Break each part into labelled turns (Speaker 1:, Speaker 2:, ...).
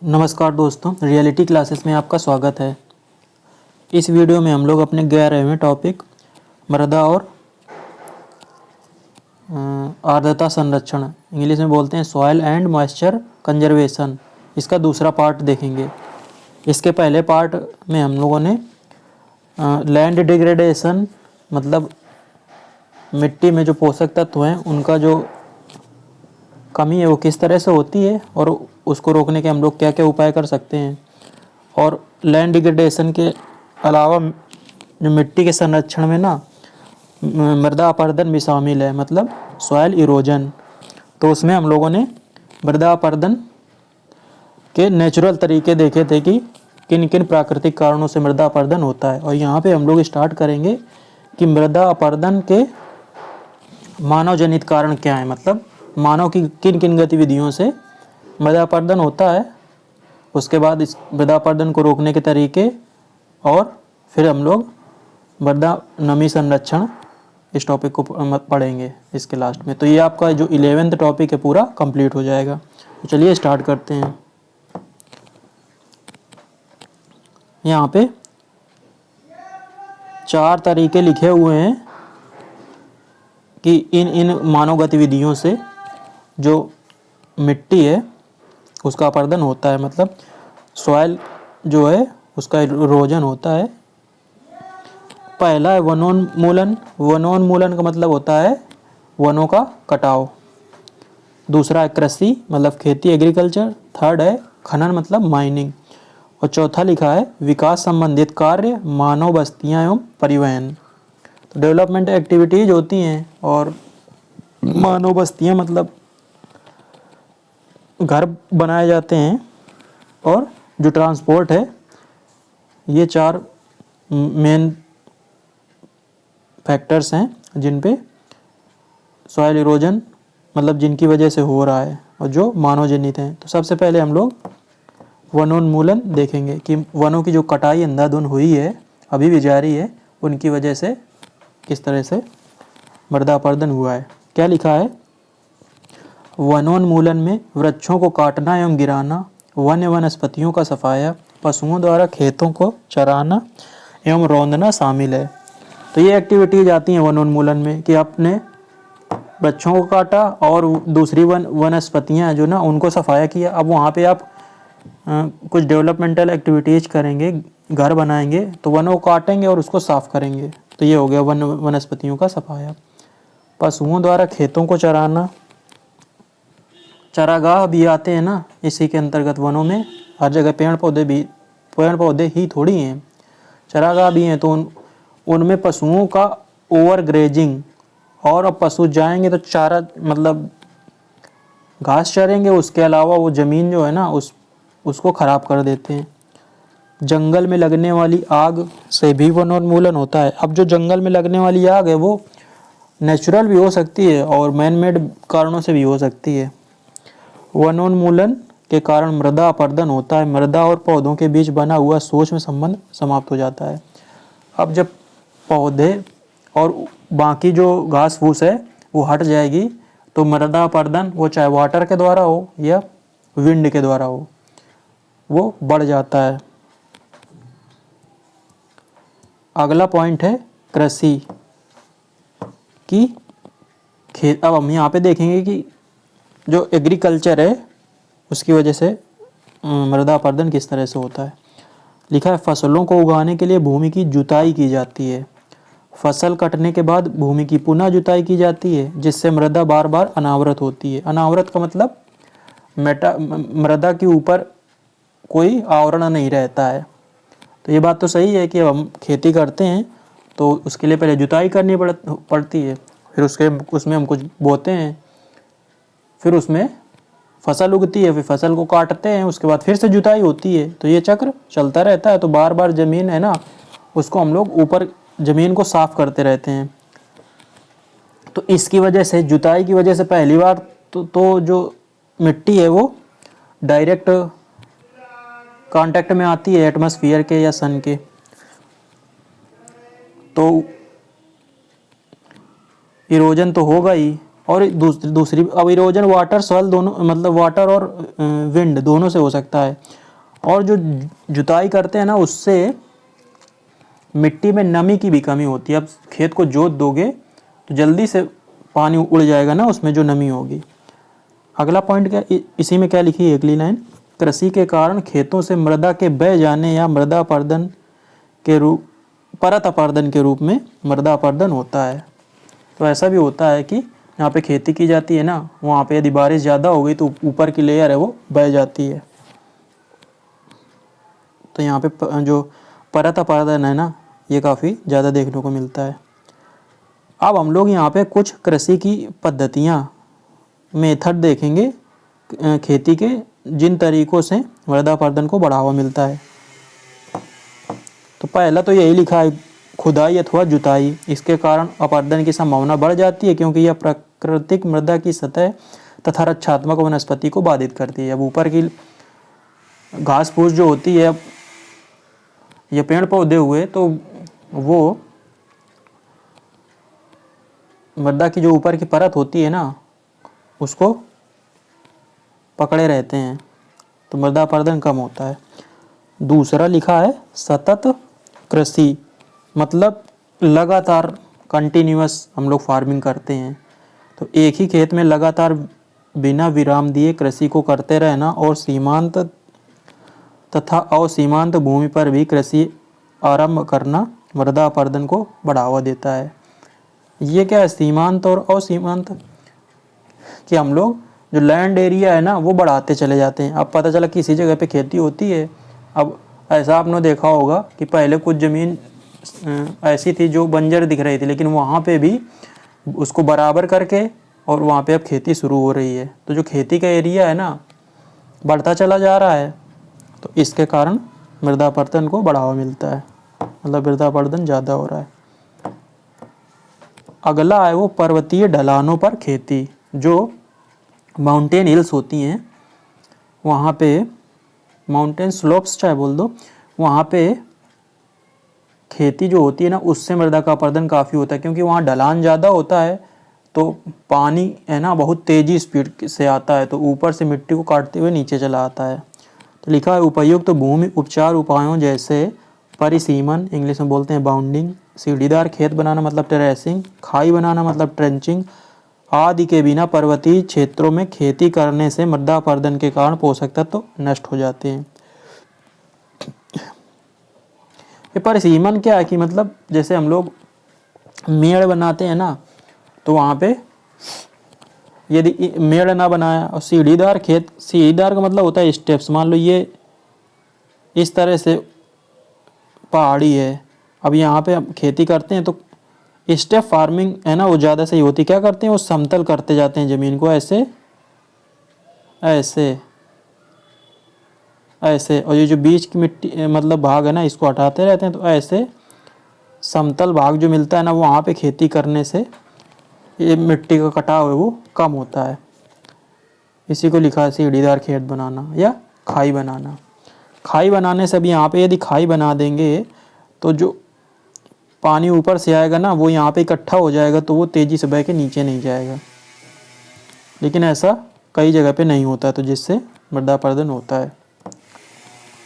Speaker 1: नमस्कार दोस्तों, reality classes में आपका स्वागत है। इस वीडियो में हम लोग अपने 11वें टॉपिक मृदा और आर्द्रता संरक्षण, इंग्लिश में बोलते हैं सॉइल एंड मॉइस्चर कंजर्वेशन, इसका दूसरा पार्ट देखेंगे। इसके पहले पार्ट में हम लोगों ने लैंड डिग्रेडेशन मतलब मिट्टी में जो पोषक तत्व हैं उनका जो कमी है वो किस तरह से होती है और उसको रोकने के हम लोग क्या क्या उपाय कर सकते हैं। और लैंड डिग्रेडेशन के अलावा जो मिट्टी के संरक्षण में ना मृदा अपरदन भी शामिल है, मतलब सॉइल इरोजन। तो उसमें हम लोगों ने मृदा अपरदन के नेचुरल तरीके देखे थे कि किन किन प्राकृतिक कारणों से मृदा अपरदन होता है। और यहाँ पे हम लोग स्टार्ट करेंगे कि मृदा अपरदन के मानव जनित कारण क्या है, मतलब मानव की किन किन गतिविधियों से मृदा अपरदन होता है। उसके बाद इस मृदा अपरदन को रोकने के तरीके और फिर हम लोग मृदा नमी संरक्षण इस टॉपिक को पढ़ेंगे इसके लास्ट में। तो ये आपका जो 11th टॉपिक है पूरा कंप्लीट हो जाएगा। तो चलिए स्टार्ट करते हैं। यहाँ पे 4 तरीके लिखे हुए हैं कि इन मानव गतिविधियों से जो मिट्टी है उसका अपरदन होता है, मतलब सॉइल जो है उसका इरोजन होता है। पहला है वनोन्मूलन। वनोन्मूलन का मतलब होता है वनों का कटाव। दूसरा है कृषि मतलब खेती, एग्रीकल्चर। थर्ड है खनन मतलब माइनिंग। और चौथा लिखा है विकास संबंधित कार्य, मानव बस्तियां एवं परिवहन। तो डेवलपमेंट एक्टिविटीज होती हैं और मानव बस्तियां मतलब घर बनाए जाते हैं। और जो ट्रांसपोर्ट है, ये 4 मेन फैक्टर्स हैं जिन पे सॉइल इरोजन मतलब जिनकी वजह से हो रहा है और जो मानव जनित हैं। तो सबसे पहले हम लोग वनोन्मूलन देखेंगे कि वनों की जो कटाई अंधाधुंध हुई है, अभी भी जारी है, उनकी वजह से किस तरह से मृदा अपरदन हुआ है। क्या लिखा है? वनोन्मूलन में वृक्षों को काटना एवं गिराना, वन्य वनस्पतियों का सफाया, पशुओं द्वारा खेतों को चराना एवं रौंदना शामिल है। तो ये एक्टिविटीज आती हैं वनोन्मूलन में कि आपने वृक्षों को काटा और दूसरी वनस्पतियां जो ना उनको सफाया किया। अब वहाँ पे आप कुछ डेवलपमेंटल एक्टिविटीज करेंगे, घर बनाएंगे, तो वनों को काटेंगे और उसको साफ करेंगे। तो ये हो गया वनस्पतियों का सफाया। पशुओं द्वारा खेतों को चराना, चारागाह भी आते हैं ना इसी के अंतर्गत। वनों में हर जगह पेड़ पौधे ही थोड़ी हैं, चारागाह भी हैं। तो उनमें पशुओं का ओवर ग्रेजिंग, और अब पशु जाएंगे तो चारा मतलब घास चरेंगे, उसके अलावा वो ज़मीन जो है ना उसको ख़राब कर देते हैं। जंगल में लगने वाली आग से भी वनोन्मूलन होता है। अब जो जंगल में लगने वाली आग है वो नेचुरल भी हो सकती है और मैन मेड कारणों से भी हो सकती है। वनोन्मूलन के कारण मृदा अपरदन होता है। मृदा और पौधों के बीच बना हुआ सूक्ष्म संबंध समाप्त हो जाता है। अब जब पौधे और बाकी जो घास फूस है वो हट जाएगी तो मृदा अपरदन, वो चाहे वाटर के द्वारा हो या विंड के द्वारा हो, वो बढ़ जाता है। अगला पॉइंट है कृषि की खेत। अब हम यहाँ पे देखेंगे कि जो एग्रीकल्चर है उसकी वजह से मृदा अपरदन किस तरह से होता है। लिखा है फसलों को उगाने के लिए भूमि की जुताई की जाती है। फसल कटने के बाद भूमि की पुनः जुताई की जाती है, जिससे मृदा बार बार अनावृत होती है। अनावृत का मतलब मृदा के ऊपर कोई आवरण नहीं रहता है। तो ये बात तो सही है कि अब हम खेती करते हैं तो उसके लिए पहले जुताई करनी पड़ती है, फिर उसमें हम कुछ बोते हैं, फिर उसमें फसल उगती है, फिर फसल को काटते हैं, उसके बाद फिर से जुताई होती है। तो ये चक्र चलता रहता है। तो बार बार ज़मीन है ना उसको हम लोग ऊपर ज़मीन को साफ करते रहते हैं। तो इसकी वजह से, जुताई की वजह से पहली बार तो जो मिट्टी है वो डायरेक्ट कांटेक्ट में आती है एटमॉस्फेयर के या सन के, तो इरोजन तो होगा ही। और दूसरी अब इरोजन वाटर सॉइल दोनों, मतलब वाटर और विंड दोनों से हो सकता है। और जो जुताई करते हैं ना, उससे मिट्टी में नमी की भी कमी होती है। अब खेत को जोत दोगे तो जल्दी से पानी उड़ जाएगा ना उसमें जो नमी होगी। अगला पॉइंट क्या, इसी में क्या लिखी है अगली लाइन, कृषि के कारण खेतों से मृदा के बह जाने या मृदा अपरदन के रूप, परत अपरदन के रूप में मृदा अपरदन होता है। तो ऐसा भी होता है कि यहाँ पे खेती की जाती है ना, वहाँ पे यदि बारिश ज़्यादा हो गई तो ऊपर की लेयर है वो बह जाती है। तो यहाँ पे जो परत अपरदन है ना, ये काफ़ी ज़्यादा देखने को मिलता है। अब हम लोग यहाँ पे कुछ कृषि की पद्धतियाँ, मेथड देखेंगे खेती के, जिन तरीक़ों से मृदा अपरदन को बढ़ावा मिलता है। तो पहला तो यही लिखा है, खुदाई अथवा जुताई। इसके कारण अपरदन की संभावना बढ़ जाती है क्योंकि यह प्राकृतिक मृदा की सतह तथा रक्षात्मक वनस्पति को बाधित करती है। अब ऊपर की घास फूस जो होती है, ये पेड़ पौधे हुए, तो वो मृदा की जो ऊपर की परत होती है ना, उसको पकड़े रहते हैं, तो मृदा अपरदन कम होता है। दूसरा लिखा है सतत कृषि, मतलब लगातार, कंटिन्यूअस हम लोग फार्मिंग करते हैं। तो एक ही खेत में लगातार बिना विराम दिए कृषि को करते रहना और सीमांत तथा असीमांत भूमि पर भी कृषि आरंभ करना मृदा अपरदन को बढ़ावा देता है। ये क्या है, सीमांत और असीमांत, कि हम लोग जो लैंड एरिया है ना वो बढ़ाते चले जाते हैं। अब पता चला किसी जगह पे खेती होती है, अब ऐसा आपने देखा होगा कि पहले कुछ ज़मीन ऐसी थी जो बंजर दिख रही थी, लेकिन वहाँ पे भी उसको बराबर करके और वहाँ पे अब खेती शुरू हो रही है। तो जो खेती का एरिया है ना बढ़ता चला जा रहा है, तो इसके कारण मृदा अपरदन को बढ़ावा मिलता है, मतलब मृदा अपरदन ज़्यादा हो रहा है। अगला है वो पर्वतीय ढलानों पर खेती। जो माउंटेन हिल्स होती हैं, वहाँ पे माउंटेन स्लोप्स चाहे बोल दो, वहाँ पे खेती जो होती है ना, उससे मृदा का अपरदन काफ़ी होता है क्योंकि वहाँ ढलान ज़्यादा होता है, तो पानी है ना बहुत तेज़ी स्पीड से आता है, तो ऊपर से मिट्टी को काटते हुए नीचे चला आता है। तो लिखा है उपयुक्त भूमि उपचार उपायों जैसे परिसीमन, इंग्लिश में बोलते हैं बाउंडिंग, सीढ़ीदार खेत बनाना मतलब टेरेसिंग, खाई बनाना मतलब ट्रेंचिंग आदि के बिना पर्वतीय क्षेत्रों में खेती करने से मृदा अपरदन के कारण पोषक तत्व नष्ट हो जाते हैं। ये परिसीमन क्या है कि मतलब जैसे हम लोग मेड़ बनाते हैं ना, तो वहाँ पे यदि मेड़ ना बनाया और सीढ़ीदार खेत, सीढ़ीदार का मतलब होता है स्टेप्स, मान लो ये इस तरह से पहाड़ी है, अब यहाँ पे हम खेती करते हैं तो स्टेप फार्मिंग है ना वो ज़्यादा सही होती। क्या करते हैं, वो समतल करते जाते हैं ज़मीन को, ऐसे ऐसे ऐसे, और ये जो बीच की मिट्टी मतलब भाग है ना इसको हटाते रहते हैं, तो ऐसे समतल भाग जो मिलता है ना, वो वहाँ पे खेती करने से ये मिट्टी का कटाव है वो कम होता है। इसी को लिखा है सीढ़ीदार खेत बनाना या खाई बनाना। खाई बनाने से भी यहाँ पे यदि खाई बना देंगे तो जो पानी ऊपर से आएगा ना वो यहाँ पे इकट्ठा हो जाएगा, तो वो तेज़ी से बह के नीचे नहीं जाएगा। लेकिन ऐसा कई जगह पे नहीं होता है, तो जिससे मृदा अपरदन होता है।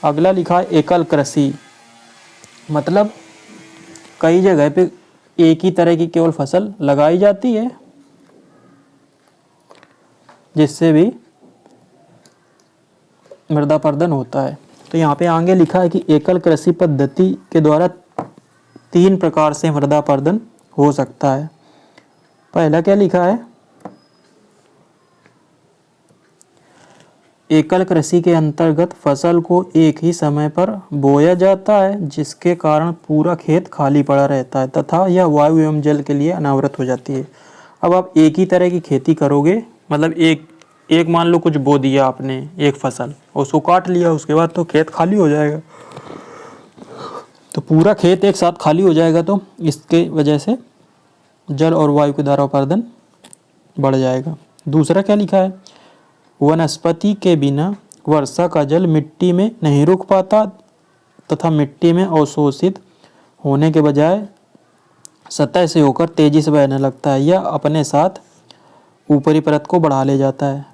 Speaker 1: अगला लिखा है एकल कृषि, मतलब कई जगह पे एक ही तरह की केवल फसल लगाई जाती है, जिससे भी मृदा अपरदन होता है। तो यहाँ पे आगे लिखा है कि एकल कृषि पद्धति के द्वारा 3 प्रकार से मृदा अपरदन हो सकता है। पहला क्या लिखा है, एकल कृषि के अंतर्गत फसल को एक ही समय पर बोया जाता है, जिसके कारण पूरा खेत खाली पड़ा रहता है तथा यह वायु एवं जल के लिए अनावृत हो जाती है। अब आप एक ही तरह की खेती करोगे, मतलब एक मान लो कुछ बो दिया आपने एक फसल, उसको काट लिया, उसके बाद तो खेत खाली हो जाएगा, तो पूरा खेत एक साथ खाली हो जाएगा, तो इसके वजह से जल और वायु के द्वारा अपरदन बढ़ जाएगा। दूसरा क्या लिखा है, वनस्पति के बिना वर्षा का जल मिट्टी में नहीं रुक पाता तथा मिट्टी में अवशोषित होने के बजाय सतह से होकर तेजी से बहने लगता है। यह अपने साथ ऊपरी परत को बढ़ा ले जाता है।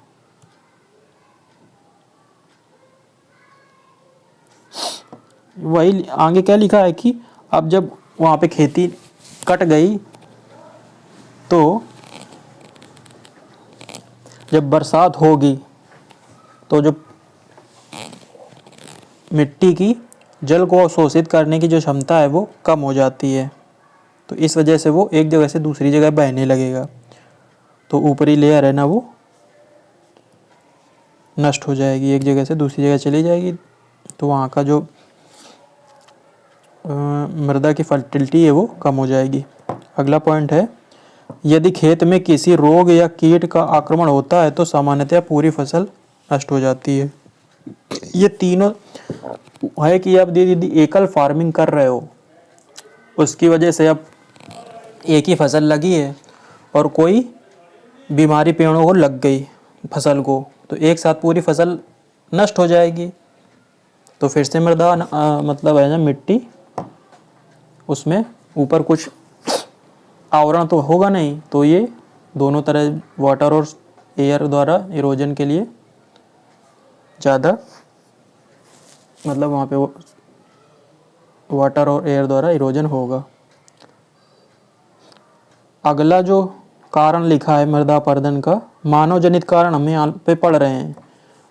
Speaker 1: वही आगे क्या लिखा है कि अब जब वहाँ पे खेती कट गई तो जब बरसात होगी तो जो मिट्टी की जल को अवशोषित करने की जो क्षमता है वो कम हो जाती है। तो इस वजह से वो एक जगह से दूसरी जगह बहने लगेगा, तो ऊपरी लेयर है ना वो नष्ट हो जाएगी, एक जगह से दूसरी जगह चली जाएगी। तो वहाँ का जो मृदा की फर्टिलिटी है वो कम हो जाएगी। अगला पॉइंट है, यदि खेत में किसी रोग या कीट का आक्रमण होता है तो सामान्यतः पूरी फसल नष्ट हो जाती है। ये तीनों है कि आप यदि एकल फार्मिंग कर रहे हो, उसकी वजह से अब एक ही फसल लगी है और कोई बीमारी पेड़ों को लग गई फसल को, तो एक साथ पूरी फसल नष्ट हो जाएगी। तो फिर से मृदा मतलब है ना मिट्टी, उसमें ऊपर कुछ आवरण तो होगा नहीं, तो ये दोनों तरह वाटर और एयर द्वारा इरोजन के लिए ज़्यादा मतलब वहाँ पे वाटर और एयर द्वारा इरोजन होगा। अगला जो कारण लिखा है मृदा अपरदन का, मानव जनित कारण हम यहाँ पे पढ़ रहे हैं,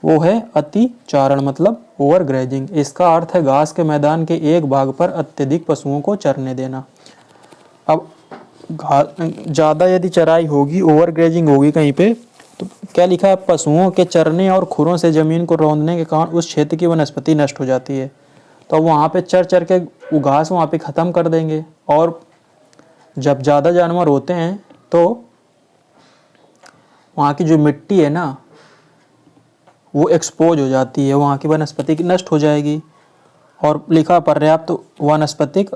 Speaker 1: वो है अतिचारण मतलब ओवर ग्रेजिंग। इसका अर्थ है घास के मैदान के एक भाग पर अत्यधिक पशुओं को चरने देना। अब ज़्यादा यदि चराई होगी, ओवर ग्रेजिंग होगी कहीं पे, तो क्या लिखा है, पशुओं के चरने और खुरों से ज़मीन को रौंदने के कारण उस क्षेत्र की वनस्पति नष्ट हो जाती है। तो अब वहाँ पे चर चर के वो घास वहाँ पे ख़त्म कर देंगे, और जब ज़्यादा जानवर होते हैं तो वहाँ की जो मिट्टी है ना वो एक्सपोज हो जाती है, वहाँ की वनस्पति की नष्ट हो जाएगी। और लिखा पर्याप्त वनस्पतिक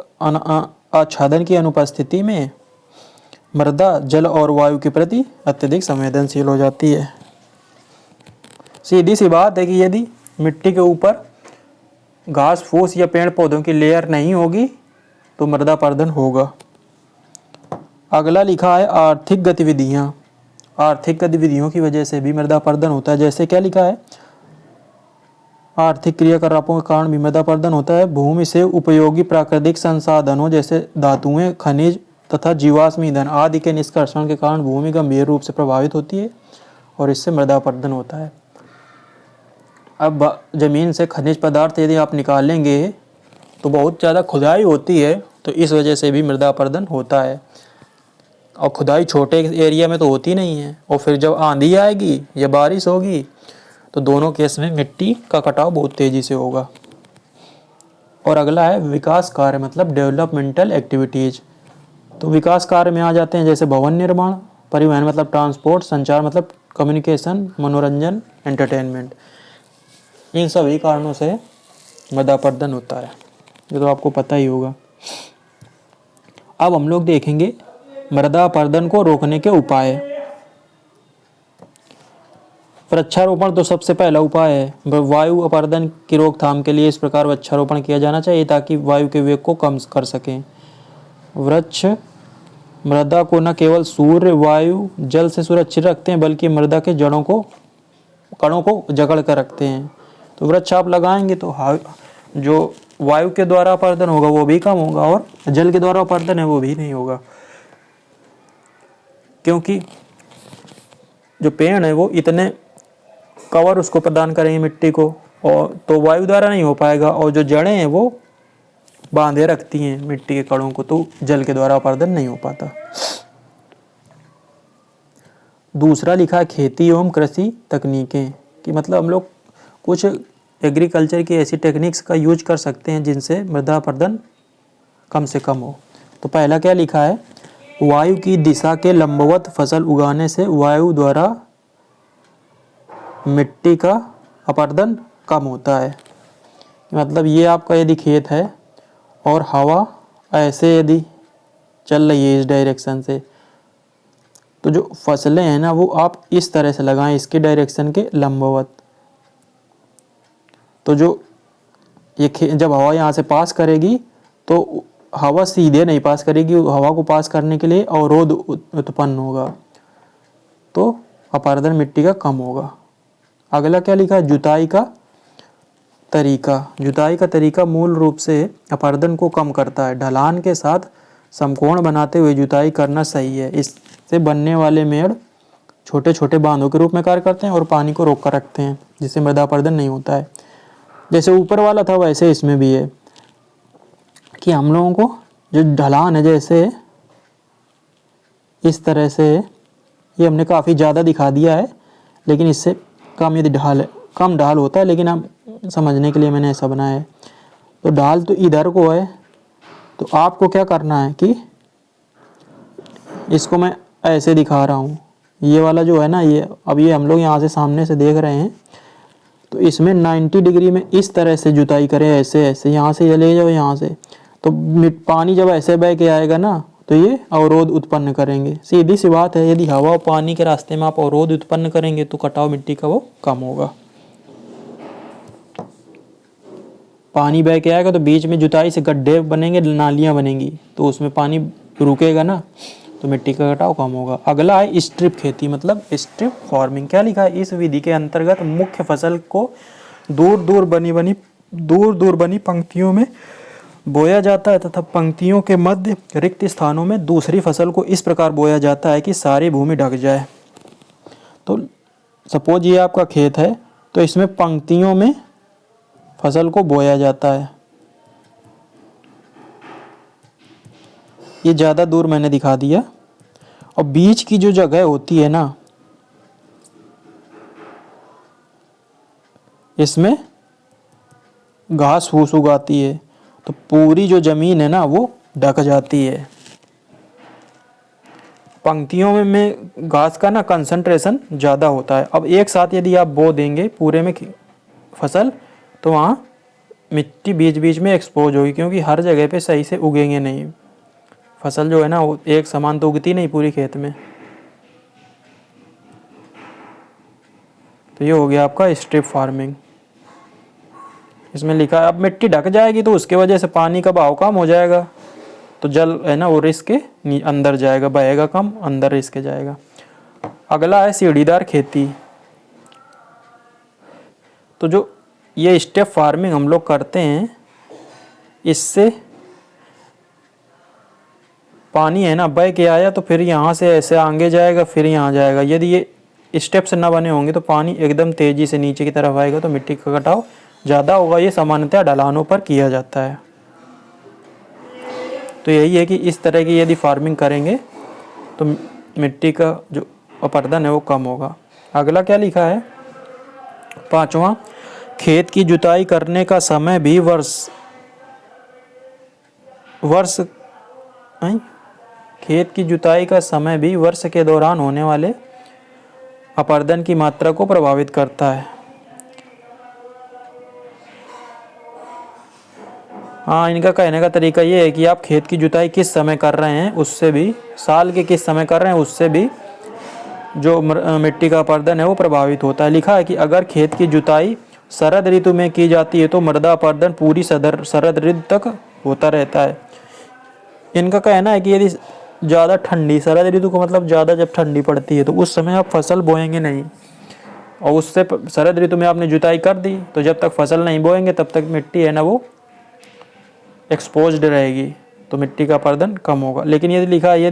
Speaker 1: आच्छादन की अनुपस्थिति में मृदा जल और वायु के प्रति अत्यधिक संवेदनशील हो जाती है। सीधी सी बात है कि यदि मिट्टी के ऊपर घास फूस या पेड़ पौधों की लेयर नहीं होगी तो मृदा अपरदन होगा। अगला लिखा है आर्थिक गतिविधियाँ। आर्थिक गतिविधियों की वजह से भी मृदा अपरदन होता है। जैसे क्या लिखा है, आर्थिक क्रियाकलापों के कारण भी मृदा अपरदन होता है। भूमि से उपयोगी प्राकृतिक संसाधनों जैसे धातुएं, खनिज तथा जीवाश्म ईंधन आदि के निष्कर्षण के कारण भूमि गंभीर रूप से प्रभावित होती है और इससे मृदा अपरदन होता है। अब ज़मीन से खनिज पदार्थ यदि आप निकालेंगे तो बहुत ज़्यादा खुदाई होती है, तो इस वजह से भी मृदा अपरदन होता है। और खुदाई छोटे एरिया में तो होती नहीं है, और फिर जब आंधी आएगी या बारिश होगी तो दोनों केस में मिट्टी का कटाव बहुत तेज़ी से होगा। और अगला है विकास कार्य मतलब डेवलपमेंटल एक्टिविटीज़। तो विकास कार्य में आ जाते हैं जैसे भवन निर्माण, परिवहन मतलब ट्रांसपोर्ट, संचार मतलब कम्युनिकेशन, मनोरंजन एंटरटेनमेंट। इन सभी कारणों से मृदा अपरदन होता है, ये तो आपको पता ही होगा। अब हम लोग देखेंगे मृदा अपरदन को रोकने के उपाय। वृक्षारोपण तो सबसे पहला उपाय है। वायु अपरदन की रोकथाम के लिए इस प्रकार वृक्षारोपण किया जाना चाहिए ताकि वायु के वेग को कम कर सकें। वृक्ष मृदा को न केवल सूर्य, वायु, जल से सुरक्षित रखते हैं बल्कि मृदा के कणों को जकड़ कर रखते हैं। तो वृक्ष आप लगाएंगे तो जो वायु के द्वारा अपरदन होगा वो भी कम होगा, और जल के द्वारा अपरदन है वो भी नहीं होगा, क्योंकि जो पेड़ है वो इतने कवर उसको प्रदान करेंगे मिट्टी को, और तो वायु द्वारा नहीं हो पाएगा, और जो जड़ें हैं वो बांधे रखती हैं मिट्टी के कणों को, तो जल के द्वारा अपरदन नहीं हो पाता। दूसरा लिखा है खेती एवं कृषि तकनीकें, कि मतलब हम लोग कुछ एग्रीकल्चर की ऐसी टेक्निक्स का यूज कर सकते हैं जिनसे मृदा अपरदन कम से कम हो। तो पहला क्या लिखा है, वायु की दिशा के लंबवत फसल उगाने से वायु द्वारा मिट्टी का अपरदन कम होता है। मतलब ये आपका यदि खेत है और हवा ऐसे यदि चल रही है इस डायरेक्शन से, तो जो फसलें हैं ना वो आप इस तरह से लगाएं, इसके डायरेक्शन के लंबवत। तो जो ये जब हवा यहाँ से पास करेगी तो हवा सीधे नहीं पास करेगी, हवा को पास करने के लिए अवरोध उत्पन्न होगा। तो अपरदन मिट्टी का कम होगा। अगला क्या लिखा है, जुताई का तरीका। जुताई का तरीका मूल रूप से अपरदन को कम करता है। ढलान के साथ समकोण बनाते हुए जुताई करना सही है। इससे बनने वाले मेड़ छोटे छोटे बांधों के रूप में कार्य करते हैं और पानी को रोक कर रखते हैं, जिससे मृदा अपरदन नहीं होता है। जैसे ऊपर वाला था वैसे इसमें भी है कि हम लोगों को जो ढलान है, जैसे इस तरह से, ये हमने काफ़ी ज़्यादा दिखा दिया है, लेकिन इससे कम यदि कम ढाल होता है, लेकिन अब समझने के लिए मैंने ऐसा बनाया है। तो ढाल तो इधर को है, तो आपको क्या करना है कि इसको मैं ऐसे दिखा रहा हूँ। ये वाला जो है ना, ये अब ये हम लोग यहाँ से सामने से देख रहे हैं, तो इसमें 90 डिग्री में इस तरह से जुताई करें, ऐसे ऐसे यहाँ से चले जाओ यहाँ से, तो पानी जब ऐसे बह के आएगा ना, तो ये अवरोध उत्पन्न करेंगे। सीधी सी बात है, यदि हवा और पानी के रास्ते में आप अवरोध उत्पन्न करेंगे तो कटाव मिट्टी का वो कम होगा। पानी बह के आएगा तो बीच में जुताई से गड्ढे बनेंगे, नालियाँ बनेंगी, तो उसमें पानी रुकेगा ना, तो मिट्टी का कटाव कम होगा। अगला है स्ट्रिप खेती, मतलब स्ट्रिप फार्मिंग। क्या लिखा है, इस विधि के अंतर्गत मुख्य फसल को दूर दूर बनी पंक्तियों में बोया जाता है तथा पंक्तियों के मध्य रिक्त स्थानों में दूसरी फसल को इस प्रकार बोया जाता है कि सारी भूमि ढक जाए। तो सपोज ये आपका खेत है, तो इसमें पंक्तियों में फसल को बोया जाता है। ये ज़्यादा दूर मैंने दिखा दिया। और बीच की जो जगह होती है ना, इसमें घास फूस उगाती है, तो पूरी जो जमीन है ना वो ढक जाती है। पंक्तियों में घास का ना कंसंट्रेशन ज़्यादा होता है। अब एक साथ यदि आप बो देंगे पूरे में फसल, तो वहाँ मिट्टी बीच बीच में एक्सपोज होगी, क्योंकि हर जगह पे सही से उगेंगे नहीं। फसल जो है ना वो एक समान तो उगती नहीं पूरी खेत में। तो ये हो गया आपका स्ट्रिप फार्मिंग। इसमें लिखा है अब मिट्टी ढक जाएगी तो उसके वजह से पानी का बहाव कम हो जाएगा, तो जल है ना वो रिस्क के अंदर जाएगा, बहेगा कम, अंदर रिस्क जाएगा। अगला है सीढ़ीदार खेती। तो जो ये स्टेप फार्मिंग हम लोग करते हैं, इससे पानी है ना बह के आया तो फिर यहाँ से ऐसे आगे जाएगा, फिर यहाँ जाएगा। यदि ये स्टेप्स ना बने होंगे तो पानी एकदम तेज़ी से नीचे की तरफ आएगा, तो मिट्टी का कटाव ज़्यादा होगा। ये सामान्यतः ढलानों पर किया जाता है। तो यही है कि इस तरह की यदि फार्मिंग करेंगे तो मिट्टी का जो अपरदन है वो कम होगा। अगला क्या लिखा है, 5वां, खेत की जुताई करने का समय भी खेत की जुताई का समय भी वर्ष के दौरान होने वाले अपरदन की मात्रा को प्रभावित करता है। हाँ, इनका कहने का तरीका ये है कि आप खेत की जुताई किस समय कर रहे हैं, उससे भी, साल के किस समय कर रहे हैं उससे भी जो मिट्टी का अपरदन है वो प्रभावित होता है। लिखा है कि अगर खेत की जुताई शरद ऋतु में की जाती है तो मृदा अपरदन पूरी शरद ऋतु तक होता रहता है। इनका कहना है कि यदि ज़्यादा ठंडी, शरद ऋतु को मतलब ज़्यादा जब ठंडी पड़ती है तो उस समय आप फसल बोएंगे नहीं, और उससे शरद ऋतु में आपने जुताई कर दी तो जब तक फसल नहीं बोएंगे तब तक मिट्टी है ना वो एक्सपोज्ड रहेगी, तो मिट्टी का अपरदन कम होगा। लेकिन यदि लिखा है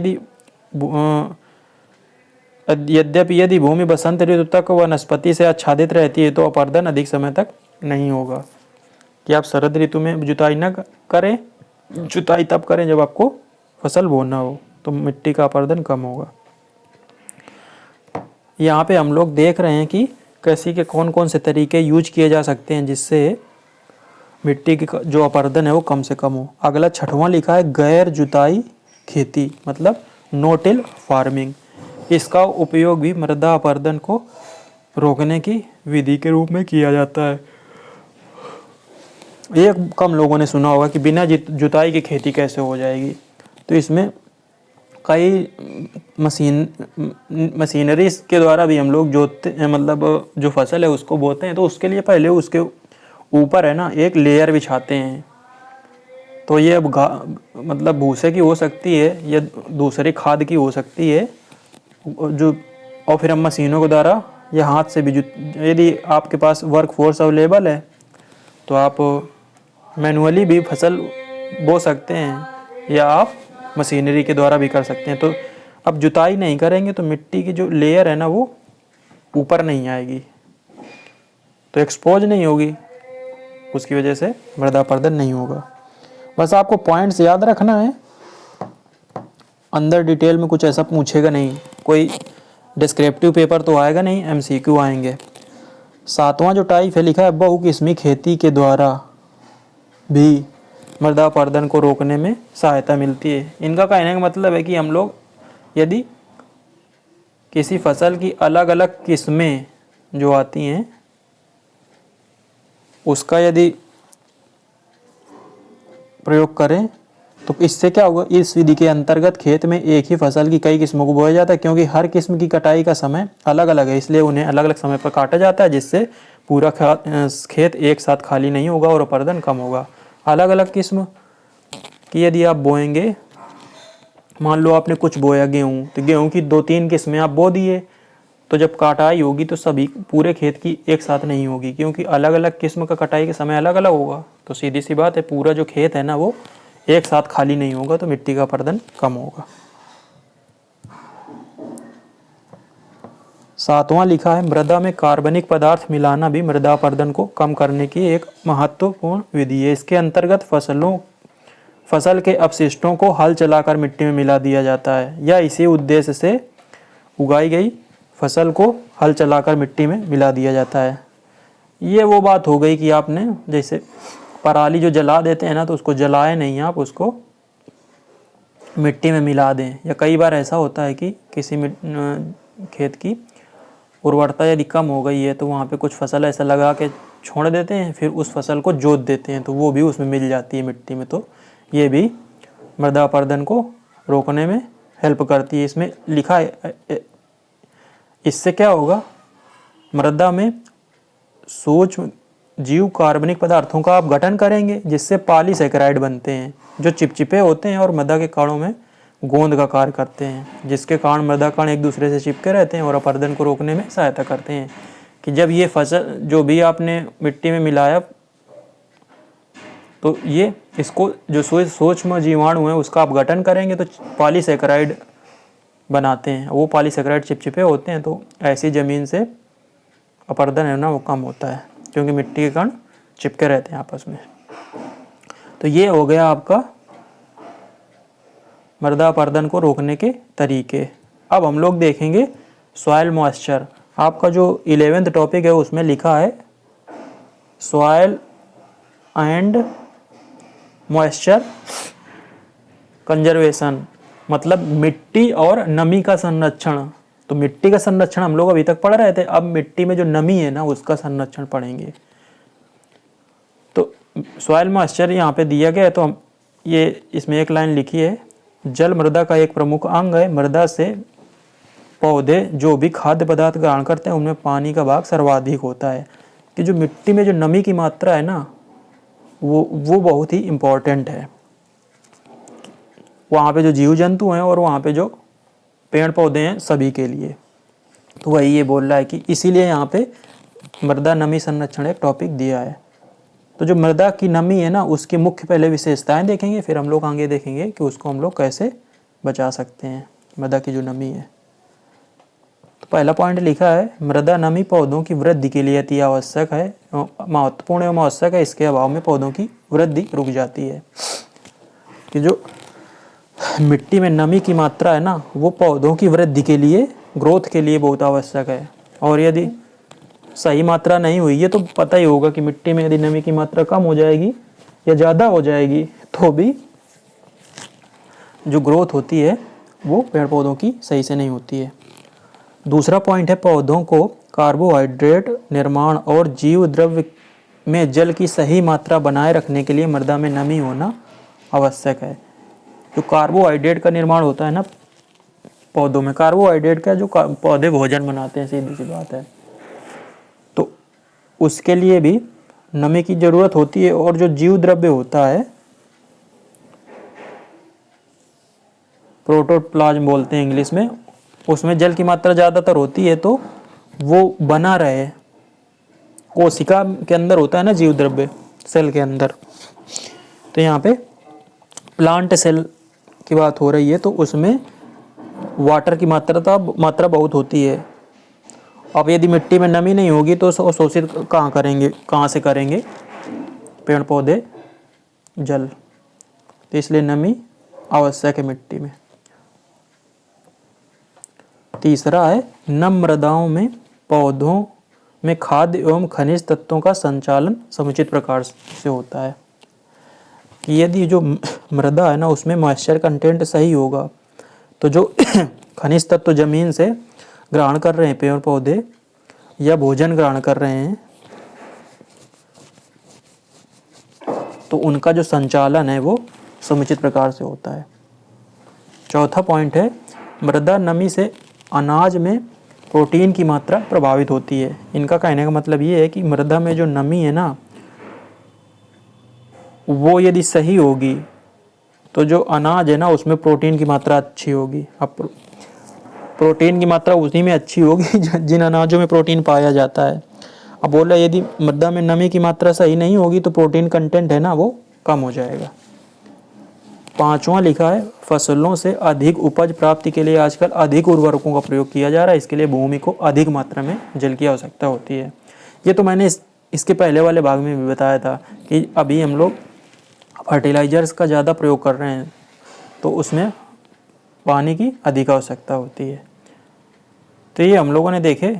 Speaker 1: यद्यपि यदि भूमि बसंत ऋतु तक वनस्पति से आच्छादित रहती है तो अपरदन अधिक समय तक नहीं होगा। कि आप शरद ऋतु में जुताई न करें, जुताई तब करें जब आपको फसल बोना हो, तो मिट्टी का अपरदन कम होगा। यहाँ पे हम लोग देख रहे हैं कि कृषि के कौन कौन से तरीके यूज किए जा सकते हैं जिससे मिट्टी की जो अपरदन है वो कम से कम हो। अगला 6वां लिखा है गैर जुताई खेती, मतलब नो टिल फार्मिंग। इसका उपयोग भी मृदा अपरदन को रोकने की विधि के रूप में किया जाता है। ये कम लोगों ने सुना होगा कि बिना जुताई की खेती कैसे हो जाएगी। तो इसमें कई मशीनरी के द्वारा भी हम लोग जोतते हैं, मतलब जो फसल है उसको बोते हैं, तो उसके लिए पहले उसके ऊपर है ना एक लेयर बिछाते हैं। तो ये अब मतलब भूसे की हो सकती है या दूसरी खाद की हो सकती है, जो और फिर हम मशीनों के द्वारा या हाथ से भी यदि आपके पास वर्क फोर्स अवेलेबल है तो आप मैनुअली भी फसल बो सकते हैं या आप मशीनरी के द्वारा भी कर सकते हैं। तो अब जुताई नहीं करेंगे तो मिट्टी की जो लेयर है ना वो ऊपर नहीं आएगी, तो एक्सपोज नहीं होगी, उसकी वजह से मृदा अपरदन नहीं होगा। बस आपको पॉइंट्स याद रखना है, अंदर डिटेल में कुछ ऐसा पूछेगा नहीं, कोई डिस्क्रिप्टिव पेपर तो आएगा नहीं, एमसीक्यू आएंगे। 7वां जो टाइप है लिखा है बहुकिस्मी खेती के द्वारा भी मृदा अपरदन को रोकने में सहायता मिलती है। इनका कहने का मतलब है कि हम लोग यदि किसी फसल की अलग अलग किस्में जो आती हैं उसका यदि प्रयोग करें तो इससे क्या होगा, इस विधि के अंतर्गत खेत में एक ही फसल की कई किस्मों को बोया जाता है, क्योंकि हर किस्म की कटाई का समय अलग अलग है, इसलिए उन्हें अलग अलग समय पर काटा जाता है, जिससे पूरा खेत एक साथ खाली नहीं होगा और अपरदन कम होगा। अलग अलग किस्म की यदि आप बोएंगे, मान लो आपने कुछ बोया गेहूँ, तो गेहूँ की 2-3 किस्में आप बो दिए, तो जब कटाई होगी तो सभी पूरे खेत की एक साथ नहीं होगी, क्योंकि अलग अलग किस्म का कटाई के समय अलग अलग होगा। तो सीधी सी बात है, पूरा जो खेत है ना वो एक साथ खाली नहीं होगा, तो मिट्टी का अपरदन कम होगा। 7वां लिखा है मृदा में कार्बनिक पदार्थ मिलाना भी मृदा अपरदन को कम करने की एक महत्वपूर्ण विधि है। इसके अंतर्गत फसल के अपशिष्टों को हल चलाकर मिट्टी में मिला दिया जाता है, या इसी उद्देश्य से उगाई गई फसल को हल चलाकर मिट्टी में मिला दिया जाता है। ये वो बात हो गई कि आपने जैसे पराली जो जला देते हैं ना, तो उसको जलाए नहीं, आप उसको मिट्टी में मिला दें। या कई बार ऐसा होता है कि किसी खेत की उर्वरता यदि कम हो गई है तो वहाँ पे कुछ फसल ऐसा लगा के छोड़ देते हैं, फिर उस फसल को जोत देते हैं, तो वो भी उसमें मिल जाती है मिट्टी में। तो ये भी मृदा अपरदन को रोकने में हेल्प करती है। इसमें लिखा है इससे क्या होगा, मृदा में सूक्ष्म जीव कार्बनिक पदार्थों का आप गठन करेंगे, जिससे पॉलीसैकेराइड बनते हैं जो चिपचिपे होते हैं और मृदा के कणों में गोंद का कार्य करते हैं, जिसके कारण मृदा कण एक दूसरे से चिपके रहते हैं और अपरदन को रोकने में सहायता करते हैं। कि जब ये फसल जो भी आपने मिट्टी में मिलाया तो ये इसको जो सूक्ष्म जीवाणु है उसका आप गठन करेंगे तो पॉलीसैकेराइड बनाते हैं, वो पॉलीसैकेराइड चिपचिपे होते हैं, तो ऐसी ज़मीन से अपरदन है ना वो कम होता है, क्योंकि मिट्टी के कण चिपके रहते हैं आपस में। तो ये हो गया आपका मृदा अपरदन को रोकने के तरीके। अब हम लोग देखेंगे सॉइल मॉइस्चर। आपका जो 11th टॉपिक है उसमें लिखा है सॉइल एंड मॉइस्चर कंजर्वेशन, मतलब मिट्टी और नमी का संरक्षण। तो मिट्टी का संरक्षण हम लोग अभी तक पढ़ रहे थे, अब मिट्टी में जो नमी है ना उसका संरक्षण पढ़ेंगे। तो सॉइल मॉइस्चर यहाँ पे दिया गया है, तो हम ये इसमें एक लाइन लिखी है, जल मृदा का एक प्रमुख अंग है। मृदा से पौधे जो भी खाद्य पदार्थ ग्रहण करते हैं उनमें पानी का भाग सर्वाधिक होता है। कि जो मिट्टी में जो नमी की मात्रा है ना वो बहुत ही इम्पोर्टेंट है, वहाँ पे जो जीव जंतु हैं और वहाँ पे जो पेड़ पौधे हैं सभी के लिए। तो वही ये बोल रहा है कि इसीलिए यहाँ पे मृदा नमी संरक्षण एक टॉपिक दिया है। तो जो मृदा की नमी है ना उसकी मुख्य पहले विशेषताएं देखेंगे, फिर हम लोग आगे देखेंगे कि उसको हम लोग कैसे बचा सकते हैं, मृदा की जो नमी है। तो पहला पॉइंट लिखा है मृदा नमी पौधों की वृद्धि के लिए अति आवश्यक है, महत्वपूर्ण एवं आवश्यक है, इसके अभाव में पौधों की वृद्धि रुक जाती है। कि जो मिट्टी में नमी की मात्रा है ना वो पौधों की वृद्धि के लिए, ग्रोथ के लिए बहुत आवश्यक है। और यदि सही मात्रा नहीं हुई है तो पता ही होगा कि मिट्टी में यदि नमी की मात्रा कम हो जाएगी या ज़्यादा हो जाएगी तो भी जो ग्रोथ होती है वो पेड़ पौधों की सही से नहीं होती है। दूसरा पॉइंट है पौधों को कार्बोहाइड्रेट निर्माण और जीव द्रव्य में जल की सही मात्रा बनाए रखने के लिए मृदा में नमी होना आवश्यक है। जो कार्बोहाइड्रेट का निर्माण होता है ना पौधों में, कार्बोहाइड्रेट का जो पौधे भोजन बनाते हैं, सीधी सी बात है, तो उसके लिए भी नमी की जरूरत होती है। और जो जीव द्रव्य होता है, प्रोटोप्लाज्म बोलते हैं इंग्लिश में, उसमें जल की मात्रा ज़्यादातर होती है तो वो बना रहे। कोशिका के अंदर होता है ना जीव द्रव्य, सेल के अंदर, तो यहाँ पे प्लांट सेल की बात हो रही है तो उसमें वाटर की मात्रा बहुत होती है। अब यदि मिट्टी में नमी नहीं होगी तो अवशोषित कहाँ करेंगे, कहाँ से करेंगे पेड़ पौधे जल, तो इसलिए नमी आवश्यक है मिट्टी में। तीसरा है नम मृदाओं में पौधों में खाद्य एवं खनिज तत्वों का संचालन समुचित प्रकार से होता है। कि यदि जो मृदा है ना उसमें मॉइस्चर कंटेंट सही होगा तो जो खनिज तत्व जमीन से ग्रहण कर रहे हैं पेड़ पौधे या भोजन ग्रहण कर रहे हैं तो उनका जो संचालन है वो समुचित प्रकार से होता है। चौथा पॉइंट है मृदा नमी से अनाज में प्रोटीन की मात्रा प्रभावित होती है। इनका कहने का मतलब ये है कि मृदा में जो नमी है ना वो यदि सही होगी तो जो अनाज है ना उसमें प्रोटीन की मात्रा अच्छी होगी। अब प्रोटीन की मात्रा उसी में अच्छी होगी जिन अनाजों में प्रोटीन पाया जाता है। अब बोला यदि मृदा में नमी की मात्रा सही नहीं होगी तो प्रोटीन कंटेंट है ना वो कम हो जाएगा। पांचवा लिखा है फसलों से अधिक उपज प्राप्ति के लिए आजकल अधिक उर्वरकों का प्रयोग किया जा रहा है। इसके लिए भूमि को अधिक मात्रा में जल की आवश्यकता होती है। ये तो मैंने इसके पहले वाले भाग में भी बताया था कि अभी हम लोग फर्टिलाइजर्स का ज़्यादा प्रयोग कर रहे हैं तो उसमें पानी की अधिक आवश्यकता होती है। तो ये हम लोगों ने देखे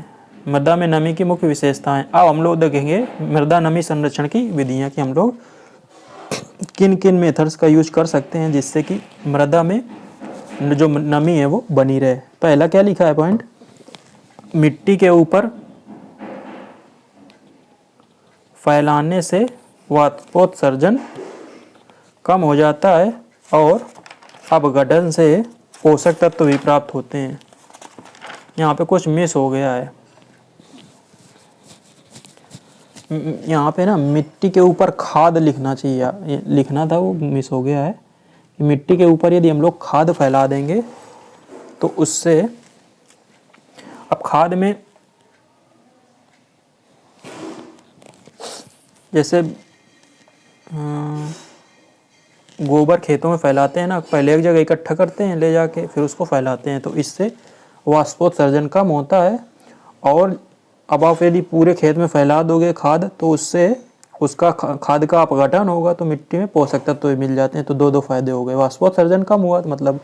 Speaker 1: मृदा में नमी की मुख्य विशेषताएं। अब हम लोग देखेंगे मृदा नमी संरक्षण की विधियां कि हम लोग किन किन मेथड्स का यूज कर सकते हैं जिससे कि मृदा में जो नमी है वो बनी रहे। पहला क्या लिखा है पॉइंट, मिट्टी के ऊपर फैलाने से वाष्पोत्सर्जन कम हो जाता है और अपघटन से पोषक तत्व भी प्राप्त होते हैं। यहाँ पे कुछ मिस हो गया है, यहाँ पे ना मिट्टी के ऊपर खाद लिखना चाहिए, लिखना था वो मिस हो गया है। कि मिट्टी के ऊपर यदि हम लोग खाद फैला देंगे तो उससे, अब खाद में जैसे गोबर खेतों में फैलाते हैं ना, पहले एक जगह इकट्ठा करते हैं ले जाके फिर उसको फैलाते हैं तो इससे वाष्पोत्सर्जन कम होता है। और अब आप यदि पूरे खेत में फैला दोगे खाद तो उससे उसका खाद का अपघटन होगा तो मिट्टी में पोषक तत्व भी मिल जाते हैं। तो दो फायदे हो गए, वाष्पोत्सर्जन कम हुआ तो मतलब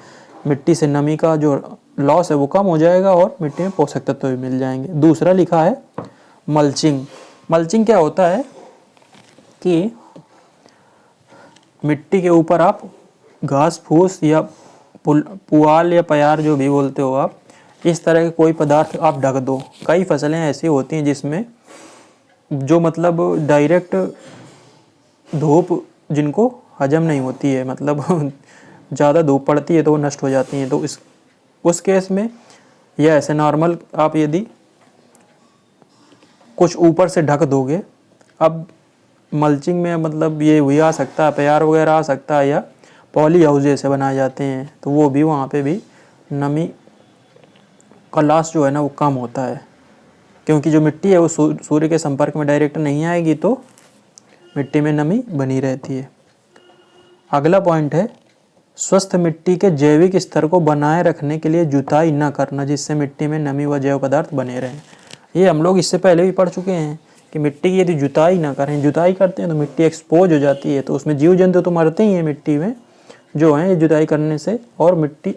Speaker 1: मिट्टी से नमी का जो लॉस है वो कम हो जाएगा और मिट्टी में पोषक तत्व भी मिल जाएंगे। दूसरा लिखा है मल्चिंग। मल्चिंग क्या होता है कि मिट्टी के ऊपर आप घास फूस या पुआल या प्यार जो भी बोलते हो आप, इस तरह के कोई पदार्थ आप ढक दो। कई फसलें ऐसी होती हैं जिसमें जो मतलब डायरेक्ट धूप जिनको हजम नहीं होती है, मतलब ज़्यादा धूप पड़ती है तो वो नष्ट हो जाती हैं। तो उस केस में या ऐसे नॉर्मल आप यदि कुछ ऊपर से ढक दोगे, अब मल्चिंग में मतलब ये भी आ सकता है, प्यार वगैरह आ सकता है, या पॉली हाउस जैसे बनाए जाते हैं तो वो भी वहाँ पे भी नमी का लॉस जो है ना वो कम होता है। क्योंकि जो मिट्टी है वो सूर्य के संपर्क में डायरेक्ट नहीं आएगी तो मिट्टी में नमी बनी रहती है। अगला पॉइंट है स्वस्थ मिट्टी के जैविक स्तर को बनाए रखने के लिए जुताई न करना, जिससे मिट्टी में नमी व जैव पदार्थ बने रहें। ये हम लोग इससे पहले भी पढ़ चुके हैं कि मिट्टी की यदि जुताई ना करें, जुताई करते हैं तो मिट्टी एक्सपोज हो जाती है तो उसमें जीव जंतु तो मरते ही हैं मिट्टी में जो हैं जुताई करने से, और मिट्टी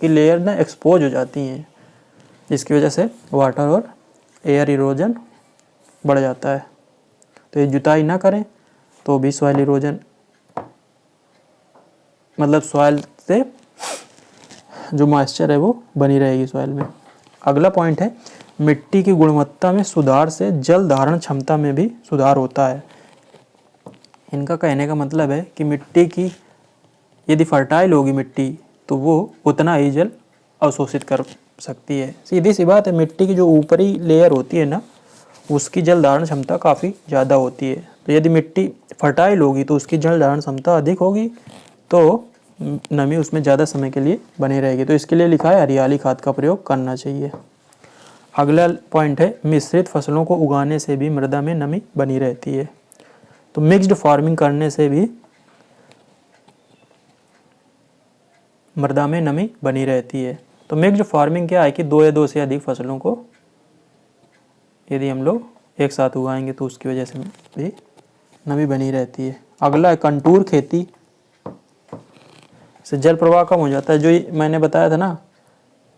Speaker 1: की लेयर ना एक्सपोज हो जाती हैं जिसकी वजह से वाटर और एयर इरोजन बढ़ जाता है। तो ये जुताई ना करें तो भी सॉइल इरोजन, मतलब सॉइल से जो मॉइस्चर है वो बनी रहेगी सॉइल में। अगला पॉइंट है मिट्टी की गुणवत्ता में सुधार से जल धारण क्षमता में भी सुधार होता है। इनका कहने का मतलब है कि मिट्टी की यदि फर्टाइल होगी मिट्टी तो वो उतना ही जल अवशोषित कर सकती है। सीधी सी बात है, मिट्टी की जो ऊपरी लेयर होती है ना उसकी जल धारण क्षमता काफ़ी ज़्यादा होती है। तो यदि मिट्टी फर्टाइल होगी तो उसकी जल धारण क्षमता अधिक होगी तो नमी उसमें ज़्यादा समय के लिए बनी रहेगी। तो इसके लिए लिखा है हरियाली खाद का प्रयोग करना चाहिए। अगला पॉइंट है मिश्रित फसलों को उगाने से भी मृदा में नमी बनी रहती है। तो मिक्स्ड फार्मिंग करने से भी मृदा में नमी बनी रहती है। तो मिक्स्ड फार्मिंग क्या है कि 2 या 2 से अधिक फसलों को यदि हम लोग एक साथ उगाएंगे तो उसकी वजह से भी नमी बनी रहती है। अगला है कंटूर खेती से जल प्रवाह कम हो जाता है। जो मैंने बताया था ना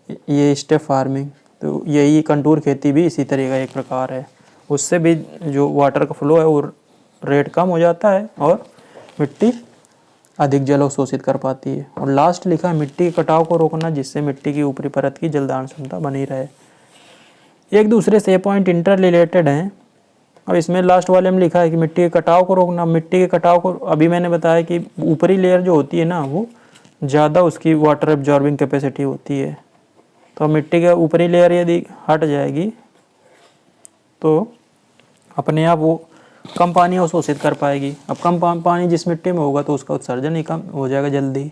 Speaker 1: ये स्टेप फार्मिंग, तो यही कंटूर खेती भी इसी तरह का एक प्रकार है। उससे भी जो वाटर का फ्लो है वो रेट कम हो जाता है और मिट्टी अधिक जल अवशोषित कर पाती है। और लास्ट लिखा है मिट्टी के कटाव को रोकना, जिससे मिट्टी की ऊपरी परत की जलदान क्षमता बनी रहे। एक दूसरे से ये पॉइंट इंटर रिलेटेड हैं। और इसमें लास्ट वाले में लिखा है कि मिट्टी के कटाव को रोकना। मिट्टी के कटाव को अभी मैंने बताया कि ऊपरी लेयर जो होती है ना वो ज़्यादा उसकी वाटर एब्जॉर्बिंग कैपेसिटी होती है। तो मिट्टी के ऊपरी लेयर यदि हट जाएगी तो अपने आप वो कम पानी अवशोषित कर पाएगी। अब कम पानी जिस मिट्टी में होगा तो उसका उत्सर्जन ही कम हो जाएगा जल्दी।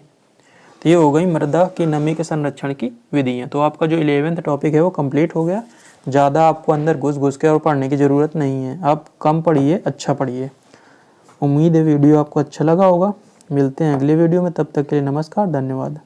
Speaker 1: तो ये हो गई मृदा की नमी के संरक्षण की विधियाँ। तो आपका जो 11th टॉपिक है वो कंप्लीट हो गया। ज़्यादा आपको अंदर घुस के और पढ़ने की ज़रूरत नहीं है। आप कम पढ़िए, अच्छा पढ़िए। उम्मीद है वीडियो आपको अच्छा लगा होगा। मिलते हैं अगले वीडियो में, तब तक के लिए नमस्कार, धन्यवाद।